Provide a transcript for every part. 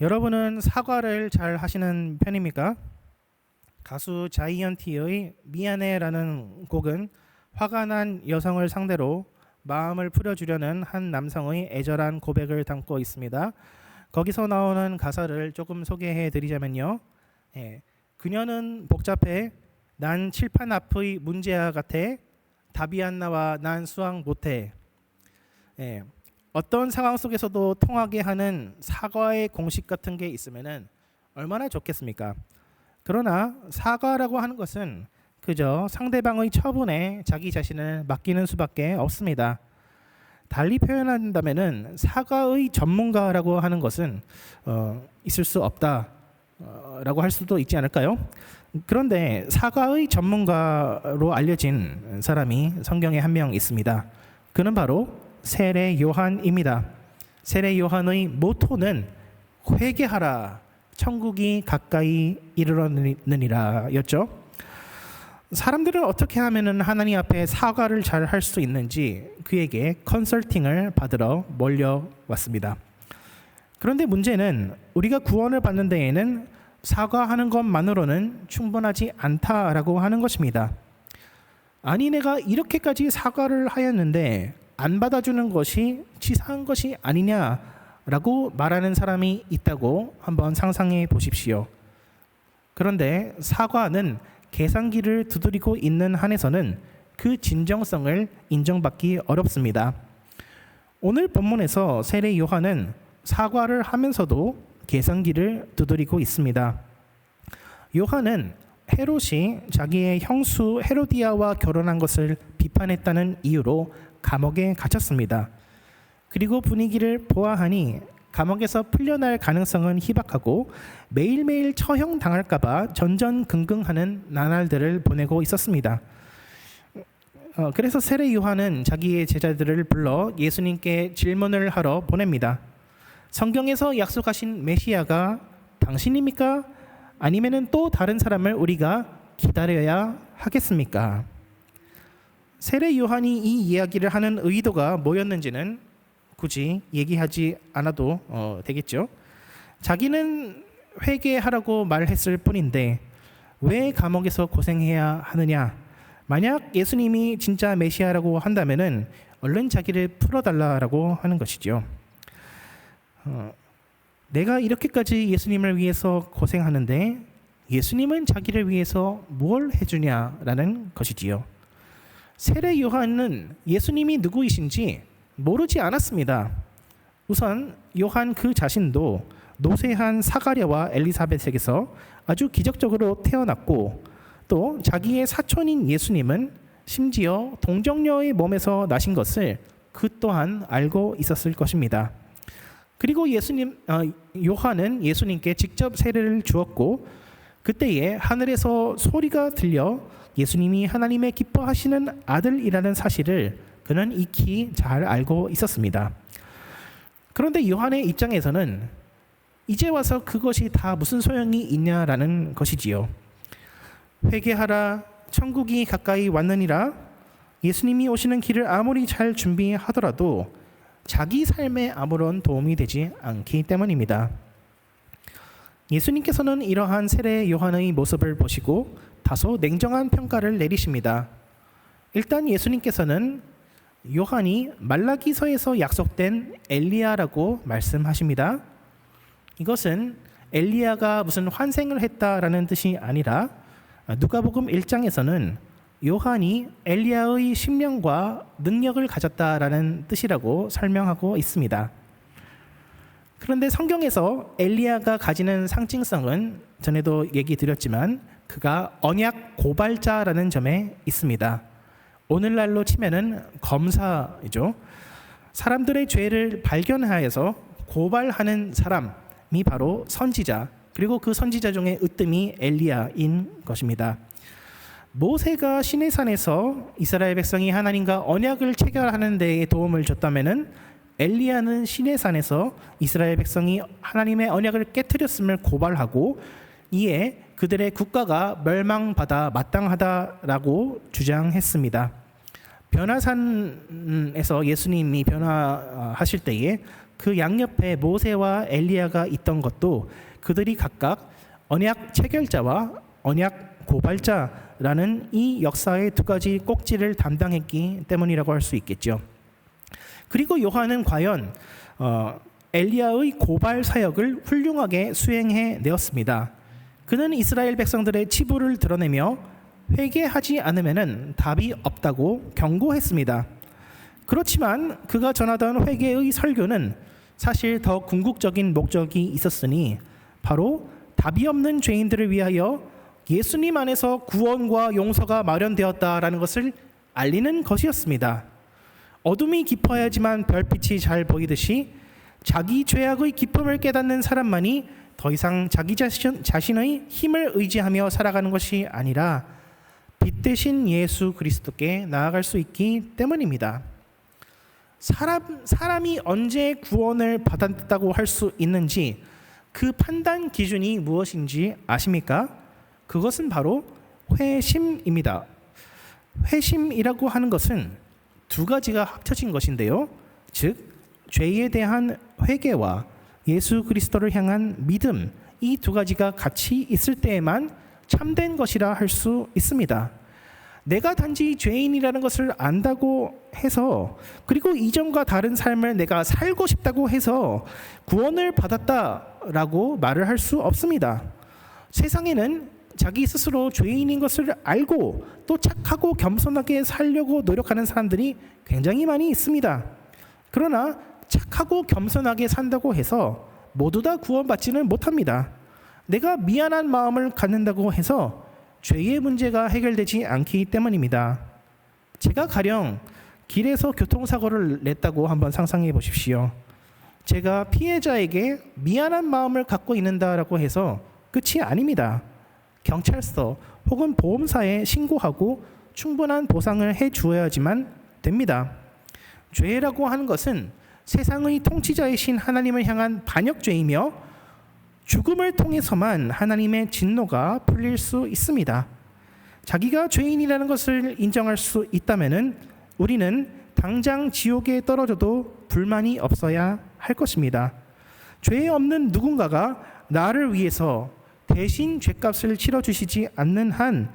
여러분은 사과를 잘 하시는 편입니까? 가수 자이언티의 미안해라는 곡은 화가 난 여성을 상대로 마음을 풀어주려는 한 남성의 애절한 고백을 담고 있습니다. 거기서 나오는 가사를 조금 소개해 드리자면요. 그녀는 복잡해. 난 칠판 앞의 문제와 같아. 답이 안 나와. 난 수학 못해. 어떤 상황 속에서도 통하게 하는 사과의 공식 같은 게 있으면은 얼마나 좋겠습니까? 그러나 사과라고 하는 것은 그저 상대방의 처분에 자기 자신을 맡기는 수밖에 없습니다. 달리 표현한다면은 사과의 전문가라고 하는 것은 있을 수 없다라고 할 수도 있지 않을까요? 그런데 사과의 전문가로 알려진 사람이 성경에 한 명 있습니다. 그는 바로 세례 요한입니다. 세례 요한의 모토는 회개하라, 천국이 가까이 이르렀느니라 였죠. 사람들은 어떻게 하면 하나님 앞에 사과를 잘 할 수 있는지 그에게 컨설팅을 받으러 몰려왔습니다. 그런데 문제는 우리가 구원을 받는 데에는 사과하는 것만으로는 충분하지 않다라고 하는 것입니다. 아니, 내가 이렇게까지 사과를 하였는데 안 받아주는 것이 치사한 것이 아니냐라고 말하는 사람이 있다고 한번 상상해 보십시오. 그런데 사과는 계산기를 두드리고 있는 한에서는 그 진정성을 인정받기 어렵습니다. 오늘 본문에서 세례 요한은 사과를 하면서도 계산기를 두드리고 있습니다. 요한은 헤롯이 자기의 형수 헤로디아와 결혼한 것을 비판했다는 이유로 감옥에 갇혔습니다. 그리고 분위기를 보아하니 감옥에서 풀려날 가능성은 희박하고 매일매일 처형당할까봐 전전긍긍하는 나날들을 보내고 있었습니다. 그래서 세례 요한은 자기의 제자들을 불러 예수님께 질문을 하러 보냅니다. 성경에서 약속하신 메시아가 당신입니까? 아니면은 또 다른 사람을 우리가 기다려야 하겠습니까? 세례 요한이 이 이야기를 하는 의도가 뭐였는지는 굳이 얘기하지 않아도 되겠죠. 자기는 회개하라고 말했을 뿐인데 왜 감옥에서 고생해야 하느냐? 만약 예수님이 진짜 메시아라고 한다면은 얼른 자기를 풀어달라라고 하는 것이죠. 내가 이렇게까지 예수님을 위해서 고생하는데 예수님은 자기를 위해서 뭘 해주냐라는 것이지요. 세례 요한은 예수님이 누구이신지 모르지 않았습니다. 우선 요한 그 자신도 노쇠한 사가랴와 엘리사벳에게서 아주 기적적으로 태어났고 또 자기의 사촌인 예수님은 심지어 동정녀의 몸에서 나신 것을 그 또한 알고 있었을 것입니다. 그리고 요한은 예수님께 직접 세례를 주었고 그때에 하늘에서 소리가 들려 예수님이 하나님의 기뻐하시는 아들이라는 사실을 그는 익히 잘 알고 있었습니다. 그런데 요한의 입장에서는 이제 와서 그것이 다 무슨 소용이 있냐라는 것이지요. 회개하라, 천국이 가까이 왔느니라. 예수님이 오시는 길을 아무리 잘 준비하더라도 자기 삶에 아무런 도움이 되지 않기 때문입니다. 예수님께서는 이러한 세례 요한의 모습을 보시고 다소 냉정한 평가를 내리십니다. 일단 예수님께서는 요한이 말라기서에서 약속된 엘리야라고 말씀하십니다. 이것은 엘리야가 무슨 환생을 했다라는 뜻이 아니라 누가복음 1장에서는 요한이 엘리야의 심령과 능력을 가졌다라는 뜻이라고 설명하고 있습니다. 그런데 성경에서 엘리야가 가지는 상징성은 전에도 얘기 드렸지만 그가 언약 고발자라는 점에 있습니다. 오늘날로 치면은 검사이죠. 사람들의 죄를 발견하여서 고발하는 사람이 바로 선지자, 그리고 그 선지자 중에 으뜸이 엘리야인 것입니다. 모세가 시내산에서 이스라엘 백성이 하나님과 언약을 체결하는 데에 도움을 줬다면은 엘리야는 시내산에서 이스라엘 백성이 하나님의 언약을 깨트렸음을 고발하고 이에 그들의 국가가 멸망받아 마땅하다라고 주장했습니다. 변화산에서 예수님이 변화하실 때에 그 양옆에 모세와 엘리야가 있던 것도 그들이 각각 언약 체결자와 언약 고발자라는 이 역사의 두 가지 꼭지를 담당했기 때문이라고 할 수 있겠죠. 그리고 요한은 과연 엘리야의 고발 사역을 훌륭하게 수행해 내었습니다. 그는 이스라엘 백성들의 치부를 드러내며 회개하지 않으면 답이 없다고 경고했습니다. 그렇지만 그가 전하던 회개의 설교는 사실 더 궁극적인 목적이 있었으니 바로 답이 없는 죄인들을 위하여 예수님 안에서 구원과 용서가 마련되었다라는 것을 알리는 것이었습니다. 어둠이 깊어야지만 별빛이 잘 보이듯이 자기 죄악의 기쁨을 깨닫는 사람만이 더 이상 자기 자신의 힘을 의지하며 살아가는 것이 아니라 빛 대신 예수 그리스도께 나아갈 수 있기 때문입니다. 사람이 언제 구원을 받았다고 할 수 있는지 그 판단 기준이 무엇인지 아십니까? 그것은 바로 회심입니다. 회심이라고 하는 것은 두 가지가 합쳐진 것인데요. 즉 죄에 대한 회개와 예수 그리스도를 향한 믿음, 이 두 가지가 같이 있을 때에만 참된 것이라 할 수 있습니다. 내가 단지 죄인이라는 것을 안다고 해서, 그리고 이전과 다른 삶을 내가 살고 싶다고 해서 구원을 받았다라고 말을 할 수 없습니다. 세상에는 자기 스스로 죄인인 것을 알고 또 착하고 겸손하게 살려고 노력하는 사람들이 굉장히 많이 있습니다. 그러나 착하고 겸손하게 산다고 해서 모두 다 구원받지는 못합니다. 내가 미안한 마음을 갖는다고 해서 죄의 문제가 해결되지 않기 때문입니다. 제가 가령 길에서 교통사고를 냈다고 한번 상상해 보십시오. 제가 피해자에게 미안한 마음을 갖고 있는다라고 해서 끝이 아닙니다. 경찰서 혹은 보험사에 신고하고 충분한 보상을 해 주어야지만 됩니다. 죄라고 하는 것은 세상의 통치자이신 하나님을 향한 반역죄이며 죽음을 통해서만 하나님의 진노가 풀릴 수 있습니다. 자기가 죄인이라는 것을 인정할 수 있다면 우리는 당장 지옥에 떨어져도 불만이 없어야 할 것입니다. 죄 없는 누군가가 나를 위해서 대신 죄값을 치러주시지 않는 한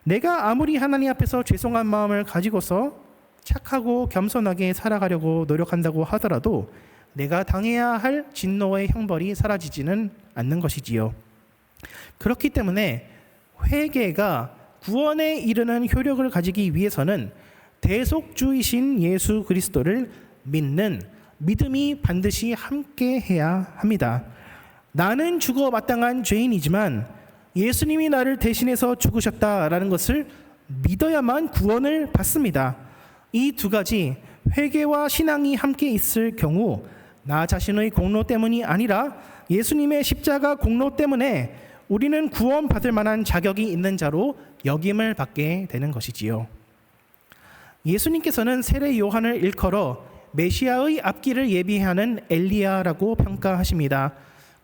내가 아무리 하나님 앞에서 죄송한 마음을 가지고서 착하고 겸손하게 살아가려고 노력한다고 하더라도 내가 당해야 할 진노의 형벌이 사라지지는 않는 것이지요. 그렇기 때문에 회개가 구원에 이르는 효력을 가지기 위해서는 대속주이신 예수 그리스도를 믿는 믿음이 반드시 함께 해야 합니다. 나는 죽어 마땅한 죄인이지만 예수님이 나를 대신해서 죽으셨다라는 것을 믿어야만 구원을 받습니다. 이 두 가지, 회개와 신앙이 함께 있을 경우 나 자신의 공로 때문이 아니라 예수님의 십자가 공로 때문에 우리는 구원받을 만한 자격이 있는 자로 여김을 받게 되는 것이지요. 예수님께서는 세례 요한을 일컬어 메시아의 앞길을 예비하는 엘리야라고 평가하십니다.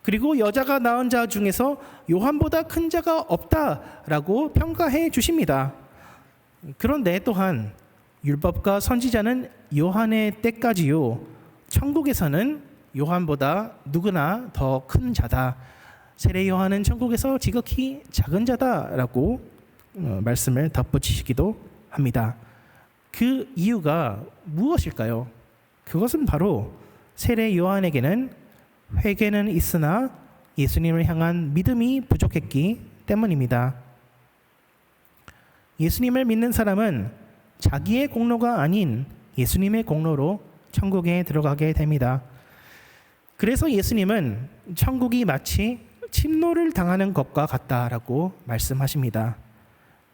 그리고 여자가 낳은 자 중에서 요한보다 큰 자가 없다라고 평가해 주십니다. 그런데 또한 율법과 선지자는 요한의 때까지요, 천국에서는 요한보다 누구나 더 큰 자다, 세례 요한은 천국에서 지극히 작은 자다라고 말씀을 덧붙이시기도 합니다. 그 이유가 무엇일까요? 그것은 바로 세례 요한에게는 회개는 있으나 예수님을 향한 믿음이 부족했기 때문입니다. 예수님을 믿는 사람은 자기의 공로가 아닌 예수님의 공로로 천국에 들어가게 됩니다. 그래서 예수님은 천국이 마치 침노를 당하는 것과 같다라고 말씀하십니다.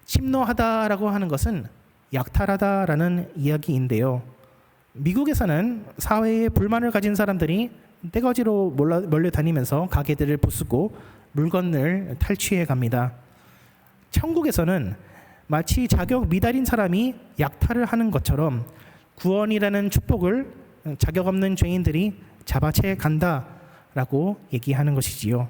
침노하다라고 하는 것은 약탈하다라는 이야기인데요. 미국에서는 사회에 불만을 가진 사람들이 떼거지로 몰려다니면서 가게들을 부수고 물건을 탈취해 갑니다. 천국에서는 마치 자격 미달인 사람이 약탈을 하는 것처럼 구원이라는 축복을 자격 없는 죄인들이 잡아채 간다라고 얘기하는 것이지요.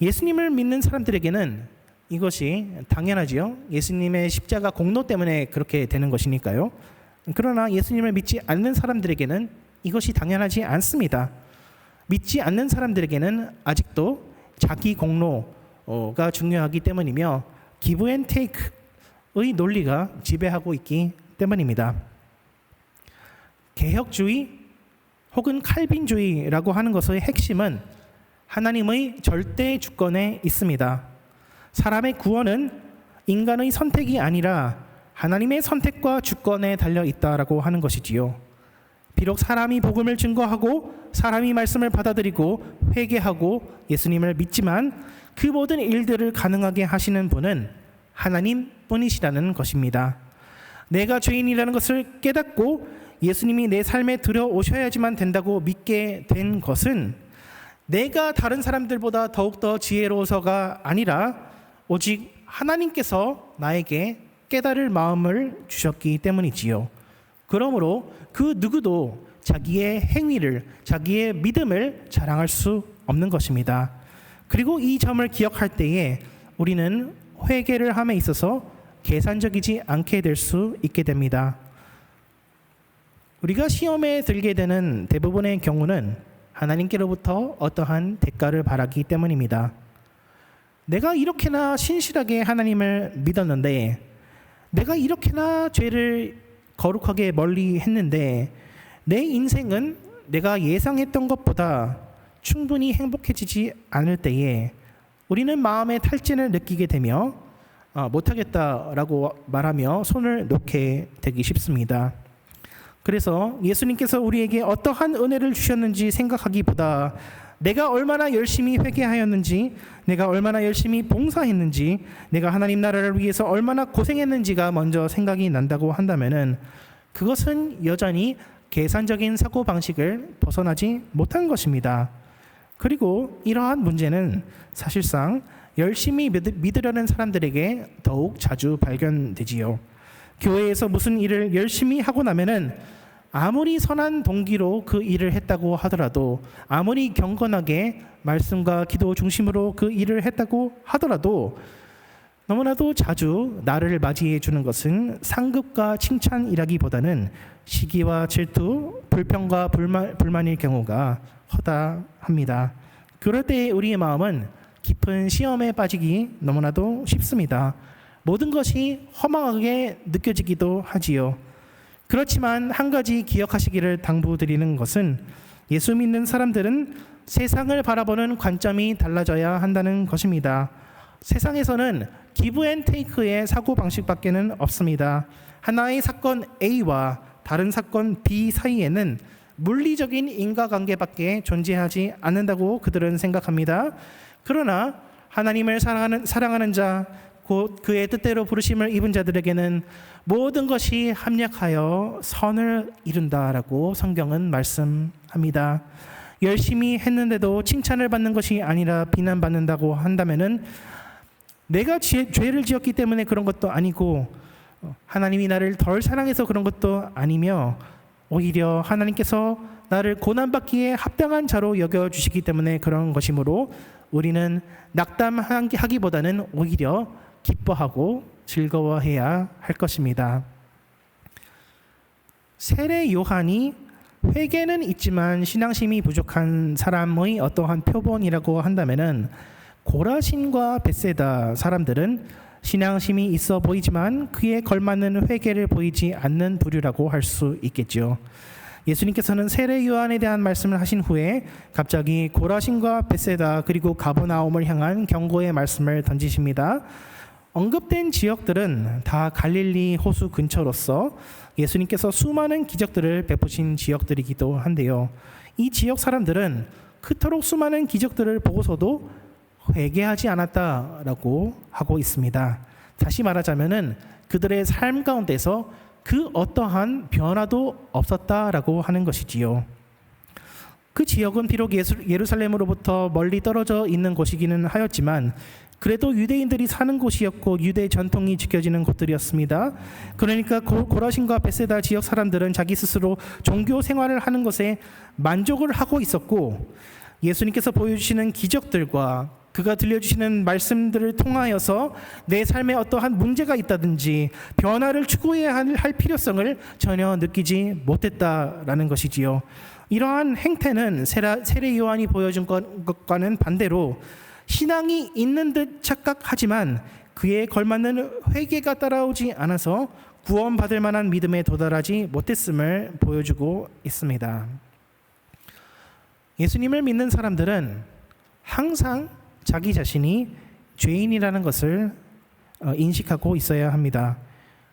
예수님을 믿는 사람들에게는 이것이 당연하지요. 예수님의 십자가 공로 때문에 그렇게 되는 것이니까요. 그러나 예수님을 믿지 않는 사람들에게는 이것이 당연하지 않습니다. 믿지 않는 사람들에게는 아직도 자기 공로가 중요하기 때문이며 기브 앤 테이크의 논리가 지배하고 있기 때문입니다. 개혁주의 혹은 칼빈주의라고 하는 것의 핵심은 하나님의 절대 주권에 있습니다. 사람의 구원은 인간의 선택이 아니라 하나님의 선택과 주권에 달려 있다라고 하는 것이지요. 비록 사람이 복음을 증거하고 사람이 말씀을 받아들이고 회개하고 예수님을 믿지만 그 모든 일들을 가능하게 하시는 분은 하나님뿐이시라는 것입니다. 내가 죄인이라는 것을 깨닫고 예수님이 내 삶에 들어오셔야지만 된다고 믿게 된 것은 내가 다른 사람들보다 더욱더 지혜로워서가 아니라 오직 하나님께서 나에게 깨달을 마음을 주셨기 때문이지요. 그러므로 그 누구도 자기의 행위를, 자기의 믿음을 자랑할 수 없는 것입니다. 그리고 이 점을 기억할 때에 우리는 회개를 함에 있어서 계산적이지 않게 될 수 있게 됩니다. 우리가 시험에 들게 되는 대부분의 경우는 하나님께로부터 어떠한 대가를 바라기 때문입니다. 내가 이렇게나 신실하게 하나님을 믿었는데, 내가 이렇게나 죄를 거룩하게 멀리 했는데 내 인생은 내가 예상했던 것보다 충분히 행복해지지 않을 때에 우리는 마음의 탈진을 느끼게 되며 못하겠다라고 말하며 손을 놓게 되기 쉽습니다. 그래서 예수님께서 우리에게 어떠한 은혜를 주셨는지 생각하기보다 내가 얼마나 열심히 회개하였는지, 내가 얼마나 열심히 봉사했는지, 내가 하나님 나라를 위해서 얼마나 고생했는지가 먼저 생각이 난다고 한다면은 그것은 여전히 계산적인 사고방식을 벗어나지 못한 것입니다. 그리고 이러한 문제는 사실상 열심히 믿으려는 사람들에게 더욱 자주 발견되지요. 교회에서 무슨 일을 열심히 하고 나면은 아무리 선한 동기로 그 일을 했다고 하더라도, 아무리 경건하게 말씀과 기도 중심으로 그 일을 했다고 하더라도 너무나도 자주 나를 맞이해 주는 것은 상급과 칭찬이라기보다는 시기와 질투, 불평과 불만일 경우가 허다합니다. 그럴 때 우리의 마음은 깊은 시험에 빠지기 너무나도 쉽습니다. 모든 것이 허망하게 느껴지기도 하지요. 그렇지만 한 가지 기억하시기를 당부드리는 것은 예수 믿는 사람들은 세상을 바라보는 관점이 달라져야 한다는 것입니다. 세상에서는 기브 앤 테이크의 사고방식밖에는 없습니다. 하나의 사건 A와 다른 사건 B 사이에는 물리적인 인과관계밖에 존재하지 않는다고 그들은 생각합니다. 그러나 하나님을 사랑하는 자, 곧 그의 뜻대로 부르심을 입은 자들에게는 모든 것이 합력하여 선을 이룬다라고 성경은 말씀합니다. 열심히 했는데도 칭찬을 받는 것이 아니라 비난받는다고 한다면은 내가 죄를 지었기 때문에 그런 것도 아니고 하나님이 나를 덜 사랑해서 그런 것도 아니며 오히려 하나님께서 나를 고난받기에 합당한 자로 여겨주시기 때문에 그런 것이므로 우리는 낙담하기보다는 오히려 기뻐하고 즐거워해야 할 것입니다. 세례 요한이 회개는 있지만 신앙심이 부족한 사람의 어떠한 표본이라고 한다면은 고라신과 벳세다 사람들은 신앙심이 있어 보이지만 그에 걸맞는 회개를 보이지 않는 부류라고 할 수 있겠죠. 예수님께서는 세례 요한에 대한 말씀을 하신 후에 갑자기 고라신과 벳세다 그리고 가버나움을 향한 경고의 말씀을 던지십니다. 언급된 지역들은 다 갈릴리 호수 근처로서 예수님께서 수많은 기적들을 베푸신 지역들이기도 한데요. 이 지역 사람들은 그토록 수많은 기적들을 보고서도 회개하지 않았다라고 하고 있습니다. 다시 말하자면은 그들의 삶 가운데서 그 어떠한 변화도 없었다라고 하는 것이지요. 그 지역은 비록 예루살렘으로부터 멀리 떨어져 있는 곳이기는 하였지만 그래도 유대인들이 사는 곳이었고 유대 전통이 지켜지는 곳들이었습니다. 그러니까 고라신과 벳세다 지역 사람들은 자기 스스로 종교 생활을 하는 것에 만족을 하고 있었고 예수님께서 보여주시는 기적들과 그가 들려주시는 말씀들을 통하여서 내 삶에 어떠한 문제가 있다든지 변화를 추구해야 할 필요성을 전혀 느끼지 못했다라는 것이지요. 이러한 행태는 세례 요한이 보여준 것과는 반대로 신앙이 있는 듯 착각하지만 그에 걸맞는 회개가 따라오지 않아서 구원받을 만한 믿음에 도달하지 못했음을 보여주고 있습니다. 예수님을 믿는 사람들은 항상 자기 자신이 죄인이라는 것을 인식하고 있어야 합니다.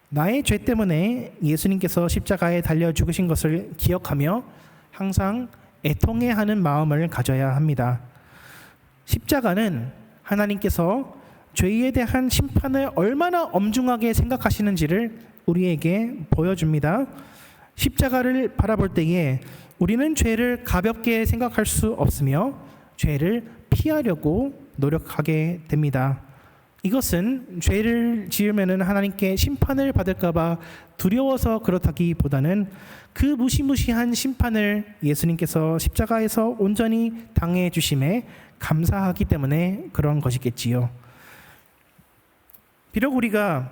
나의 죄 때문에 예수님께서 십자가에 달려 죽으신 것을 기억하며 항상 애통해하는 마음을 가져야 합니다. 십자가는 하나님께서 죄에 대한 심판을 얼마나 엄중하게 생각하시는지를 우리에게 보여줍니다. 십자가를 바라볼 때에 우리는 죄를 가볍게 생각할 수 없으며 죄를 피하려고 노력하게 됩니다. 이것은 죄를 지으면 하나님께 심판을 받을까 봐 두려워서 그렇다기보다는 그 무시무시한 심판을 예수님께서 십자가에서 온전히 당해 주심에 감사하기 때문에 그런 것이겠지요. 비록 우리가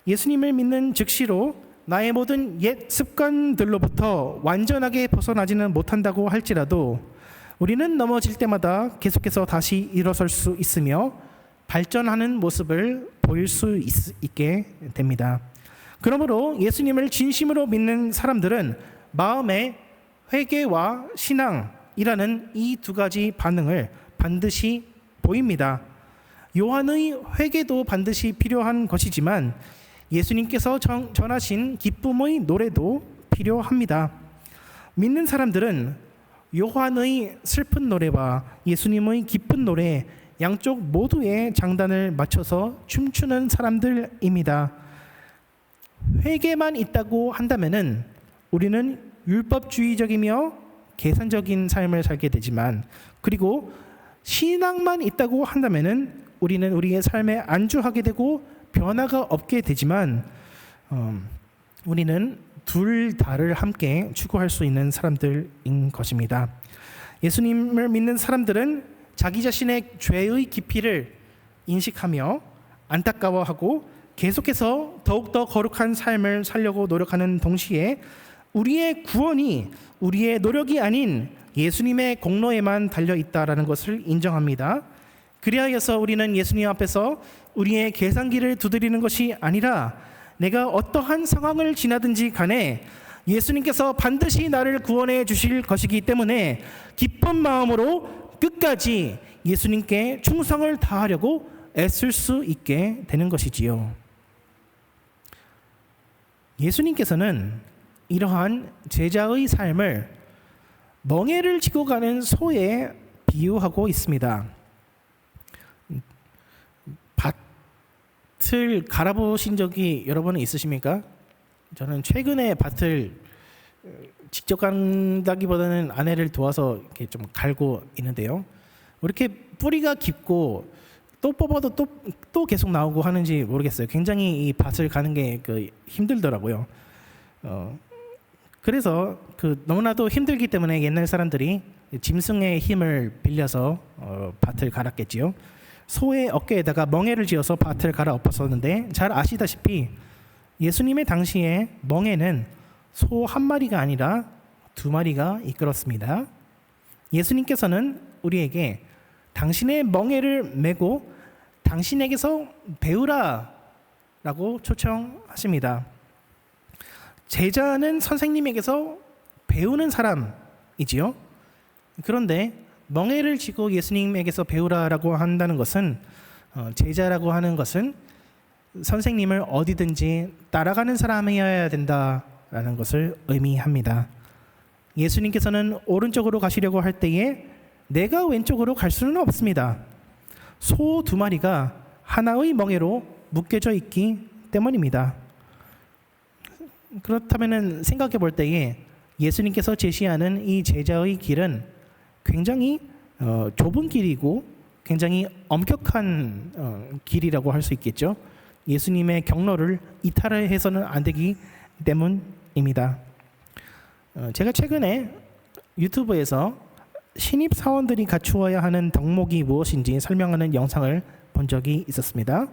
예수님을 믿는 즉시로 나의 모든 옛 습관들로부터 완전하게 벗어나지는 못한다고 할지라도 우리는 넘어질 때마다 계속해서 다시 일어설 수 있으며 발전하는 모습을 보일 수 있게 됩니다. 그러므로 예수님을 진심으로 믿는 사람들은 마음의 회개와 신앙이라는 이 두 가지 반응을 반드시 보입니다. 요한의 회개도 반드시 필요한 것이지만 예수님께서 전하신 기쁨의 노래도 필요합니다. 믿는 사람들은 요한의 슬픈 노래와 예수님의 기쁜 노래 양쪽 모두의 장단을 맞춰서 춤추는 사람들입니다. 회개만 있다고 한다면은 우리는 율법주의적이며 계산적인 삶을 살게 되지만, 그리고 신앙만 있다고 한다면은 우리는 우리의 삶에 안주하게 되고 변화가 없게 되지만, 우리는 둘 다를 함께 추구할 수 있는 사람들인 것입니다. 예수님을 믿는 사람들은 자기 자신의 죄의 깊이를 인식하며 안타까워하고 계속해서 더욱더 거룩한 삶을 살려고 노력하는 동시에 우리의 구원이 우리의 노력이 아닌 예수님의 공로에만 달려 있다라는 것을 인정합니다. 그리하여서 우리는 예수님 앞에서 우리의 계산기를 두드리는 것이 아니라 내가 어떠한 상황을 지나든지 간에 예수님께서 반드시 나를 구원해 주실 것이기 때문에 기쁜 마음으로 끝까지 예수님께 충성을 다하려고 애쓸 수 있게 되는 것이지요. 예수님께서는 이러한 제자의 삶을 멍에를 지고 가는 소에 비유하고 있습니다. 밭을 갈아보신 적이 여러분은 있으십니까? 저는 최근에 밭을 직접 간다기보다는 아내를 도와서 이렇게 좀 갈고 있는데요. 왜 이렇게 뿌리가 깊고 또 뽑아도 또 계속 나오고 하는지 모르겠어요. 굉장히 이 밭을 가는 게 힘들더라고요. 그래서 너무나도 힘들기 때문에 옛날 사람들이 짐승의 힘을 빌려서 밭을 갈았겠지요. 소의 어깨에다가 멍에를 지어서 밭을 갈아 엎었었는데, 잘 아시다시피 예수님의 당시에 멍에는 소 한 마리가 아니라 두 마리가 이끌었습니다. 예수님께서는 우리에게 당신의 멍에를 메고 당신에게서 배우라 라고 초청하십니다. 제자는 선생님에게서 배우는 사람이지요. 그런데 멍에를 쥐고 예수님에게서 배우라라고 한다는 것은, 제자라고 하는 것은 선생님을 어디든지 따라가는 사람이어야 된다라는 것을 의미합니다. 예수님께서는 오른쪽으로 가시려고 할 때에 내가 왼쪽으로 갈 수는 없습니다. 소 두 마리가 하나의 멍에로 묶여져 있기 때문입니다. 그렇다면 생각해 볼 때에 예수님께서 제시하는 이 제자의 길은 굉장히 좁은 길이고 굉장히 엄격한 길이라고 할 수 있겠죠. 예수님의 경로를 이탈해서는 안 되기 때문입니다. 제가 최근에 유튜브에서 신입 사원들이 갖추어야 하는 덕목이 무엇인지 설명하는 영상을 본 적이 있었습니다.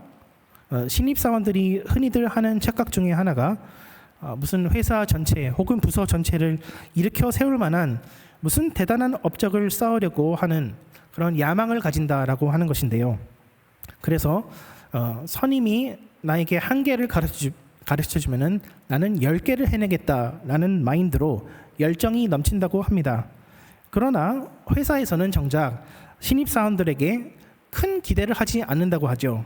신입 사원들이 흔히들 하는 착각 중에 하나가 무슨 회사 전체 혹은 부서 전체를 일으켜 세울 만한 무슨 대단한 업적을 쌓으려고 하는 그런 야망을 가진다라고 하는 것인데요. 그래서 선임이 나에게 한 개를 가르쳐 주면은 나는 10개를 해내겠다라는 마인드로 열정이 넘친다고 합니다. 그러나 회사에서는 정작 신입사원들에게 큰 기대를 하지 않는다고 하죠.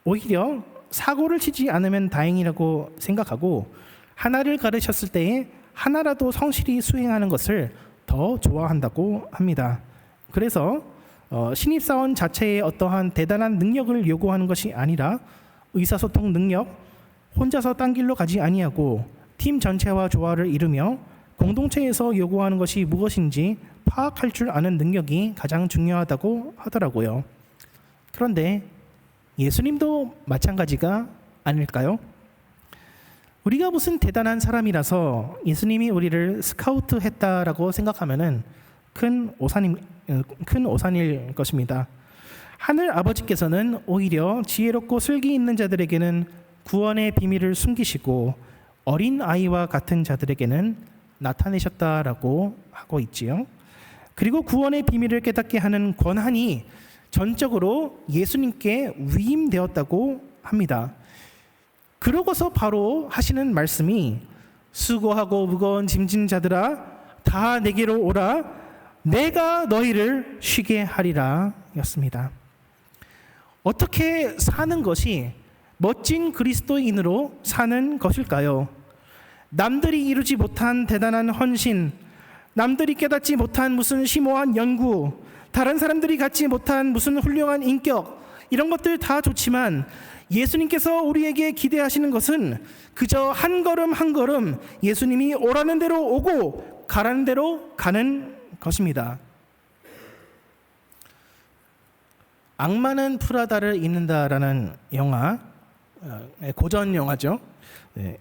오히려 사고를 치지 않으면 다행이라고 생각하고 하나를 가르쳤을 때에 하나라도 성실히 수행하는 것을 더 좋아한다고 합니다. 그래서 신입사원 자체에 어떠한 대단한 능력을 요구하는 것이 아니라 의사소통 능력, 혼자서 딴 길로 가지 아니하고 팀 전체와 조화를 이루며 공동체에서 요구하는 것이 무엇인지 파악할 줄 아는 능력이 가장 중요하다고 하더라고요. 그런데 예수님도 마찬가지가 아닐까요? 우리가 무슨 대단한 사람이라서 예수님이 우리를 스카우트했다라고 생각하면은 큰 오산일 것입니다. 하늘 아버지께서는 오히려 지혜롭고 슬기 있는 자들에게는 구원의 비밀을 숨기시고 어린 아이와 같은 자들에게는 나타내셨다라고 하고 있지요. 그리고 구원의 비밀을 깨닫게 하는 권한이 전적으로 예수님께 위임되었다고 합니다. 그러고서 바로 하시는 말씀이 수고하고 무거운 짐진 자들아 다 내게로 오라 내가 너희를 쉬게 하리라 였습니다. 어떻게 사는 것이 멋진 그리스도인으로 사는 것일까요? 남들이 이루지 못한 대단한 헌신, 남들이 깨닫지 못한 무슨 심오한 연구, 다른 사람들이 갖지 못한 무슨 훌륭한 인격, 이런 것들 다 좋지만 예수님께서 우리에게 기대하시는 것은 그저 한 걸음 한 걸음 예수님이 오라는 대로 오고 가라는 대로 가는 것입니다. 악마는 프라다를 입는다라는 영화, 고전 영화죠.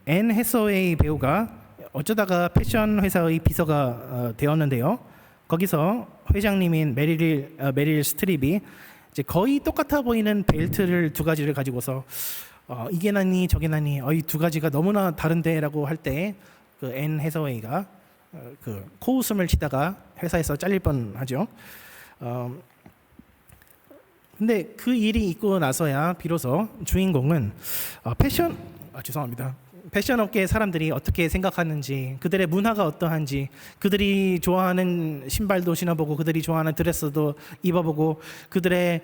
앤 해서웨이 배우가 어쩌다가 패션 회사의 비서가 되었는데요. 거기서 회장님인 메릴 스트립이 이제 거의 똑같아 보이는 벨트를 두 가지를 가지고서 이게 나니 저게 나니 이 두 가지가 너무나 다른데라고 할 때 그 앤 해서웨이가 그 코웃음을 치다가 회사에서 잘릴 뻔하죠. 근데 그 일이 있고 나서야 비로소 주인공은 패션 업계의 사람들이 어떻게 생각하는지, 그들의 문화가 어떠한지, 그들이 좋아하는 신발도 신어보고 그들이 좋아하는 드레스도 입어보고 그들의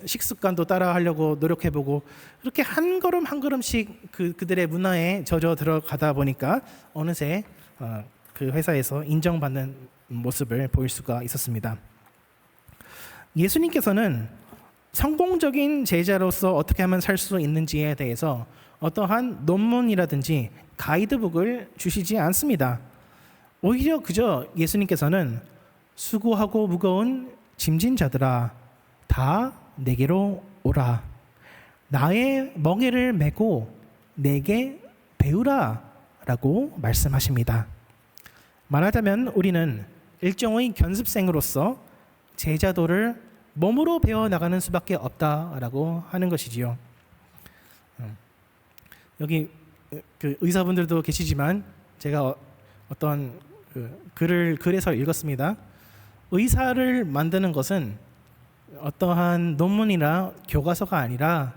식습관도 따라하려고 노력해보고 그렇게 한 걸음 한 걸음씩 그들의 문화에 젖어 들어가다 보니까 어느새 그 회사에서 인정받는 모습을 보일 수가 있었습니다. 예수님께서는 성공적인 제자로서 어떻게 하면 살 수 있는지에 대해서 어떠한 논문이라든지 가이드북을 주시지 않습니다. 오히려 그저 예수님께서는 수고하고 무거운 짐진 자들아 다 내게로 오라 나의 멍에를 메고 내게 배우라 라고 말씀하십니다. 말하자면 우리는 일종의 견습생으로서 제자도를 몸으로 배워나가는 수밖에 없다라고 하는 것이지요. 여기 그 의사분들도 계시지만 제가 어떤 글에서 읽었습니다. 의사를 만드는 것은 어떠한 논문이나 교과서가 아니라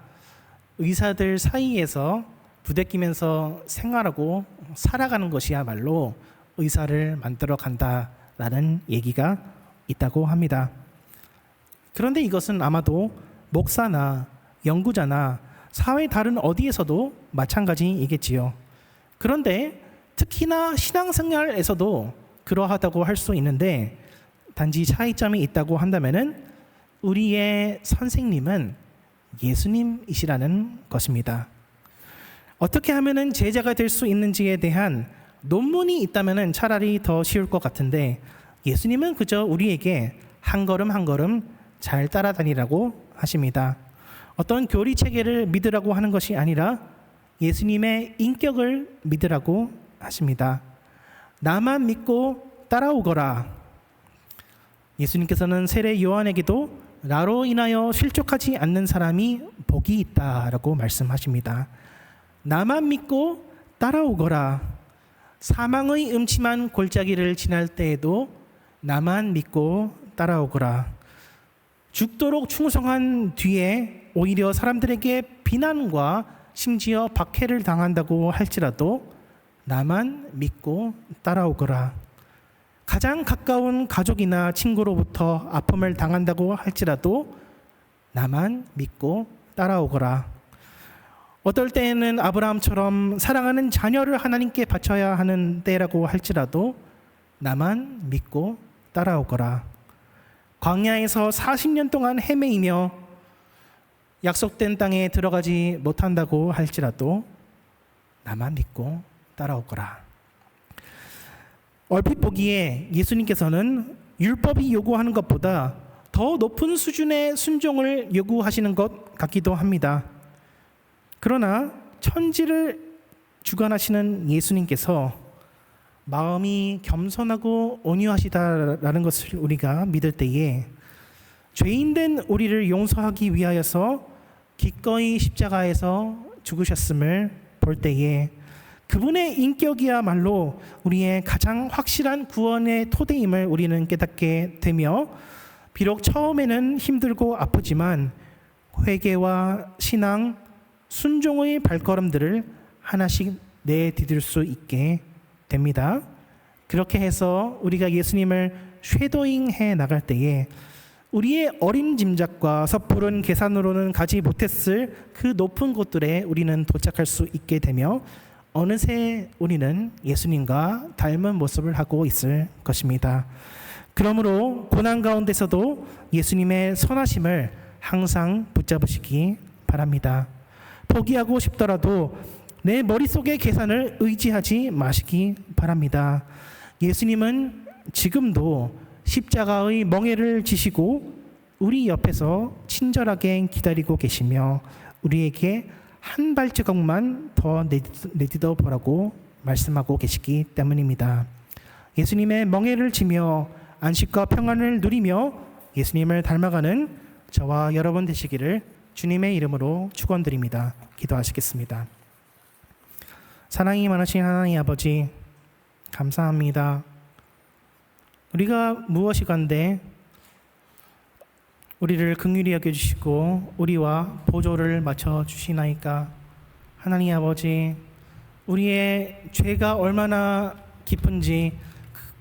의사들 사이에서 부대끼면서 생활하고 살아가는 것이야말로 의사를 만들어 간다라는 얘기가 있다고 합니다. 그런데 이것은 아마도 목사나 연구자나 사회 다른 어디에서도 마찬가지이겠지요. 그런데 특히나 신앙생활에서도 그러하다고 할 수 있는데 단지 차이점이 있다고 한다면은 우리의 선생님은 예수님이시라는 것입니다. 어떻게 하면은 제자가 될 수 있는지에 대한 논문이 있다면은 차라리 더 쉬울 것 같은데 예수님은 그저 우리에게 한 걸음 한 걸음 잘 따라다니라고 하십니다. 어떤 교리 체계를 믿으라고 하는 것이 아니라 예수님의 인격을 믿으라고 하십니다. 나만 믿고 따라오거라. 예수님께서는 세례 요한에게도 나로 인하여 실족하지 않는 사람이 복이 있다라고 말씀하십니다. 나만 믿고 따라오거라. 사망의 음침한 골짜기를 지날 때에도 나만 믿고 따라오거라. 죽도록 충성한 뒤에 오히려 사람들에게 비난과 심지어 박해를 당한다고 할지라도 나만 믿고 따라오거라. 가장 가까운 가족이나 친구로부터 아픔을 당한다고 할지라도 나만 믿고 따라오거라. 어떨 때에는 아브라함처럼 사랑하는 자녀를 하나님께 바쳐야 하는 때라고 할지라도 나만 믿고 따라오거라. 광야에서 40년 동안 헤매이며 약속된 땅에 들어가지 못한다고 할지라도 나만 믿고 따라오거라. 얼핏 보기에 예수님께서는 율법이 요구하는 것보다 더 높은 수준의 순종을 요구하시는 것 같기도 합니다. 그러나 천지를 주관하시는 예수님께서 마음이 겸손하고 온유하시다라는 것을 우리가 믿을 때에 죄인된 우리를 용서하기 위하여서 기꺼이 십자가에서 죽으셨음을 볼 때에 그분의 인격이야말로 우리의 가장 확실한 구원의 토대임을 우리는 깨닫게 되며, 비록 처음에는 힘들고 아프지만 회개와 신앙, 순종의 발걸음들을 하나씩 내디딜 수 있게 됩니다. 그렇게 해서 우리가 예수님을 쉐도잉해 나갈 때에 우리의 어림짐작과 섣부른 계산으로는 가지 못했을 그 높은 곳들에 우리는 도착할 수 있게 되며, 어느새 우리는 예수님과 닮은 모습을 하고 있을 것입니다. 그러므로 고난 가운데서도 예수님의 선하심을 항상 붙잡으시기 바랍니다. 포기하고 싶더라도 내 머릿속의 계산을 의지하지 마시기 바랍니다. 예수님은 지금도 십자가의 멍에를 지시고 우리 옆에서 친절하게 기다리고 계시며 우리에게 한 발자국만 더 내딛어 보라고 말씀하고 계시기 때문입니다. 예수님의 멍에를 지며 안식과 평안을 누리며 예수님을 닮아가는 저와 여러분 되시기를 주님의 이름으로 축원드립니다. 기도하시겠습니다. 사랑이 많으신 하나님 아버지, 감사합니다. 우리가 무엇이간데 우리를 긍휼히 여겨주시고 우리와 보조를 맞춰주시나이까. 하나님 아버지, 우리의 죄가 얼마나 깊은지,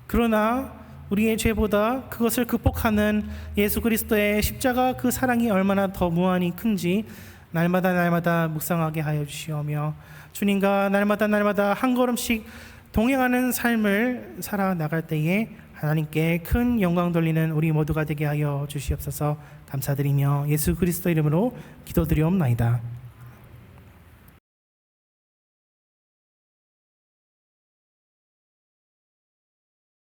그러나 우리의 죄보다 그것을 극복하는 예수 그리스도의 십자가 그 사랑이 얼마나 더 무한히 큰지 날마다 묵상하게 하여 주시오며, 주님과 날마다 한 걸음씩 동행하는 삶을 살아나갈 때에 하나님께 큰 영광 돌리는 우리 모두가 되게 하여 주시옵소서. 감사드리며 예수 그리스도 이름으로 기도드리옵나이다.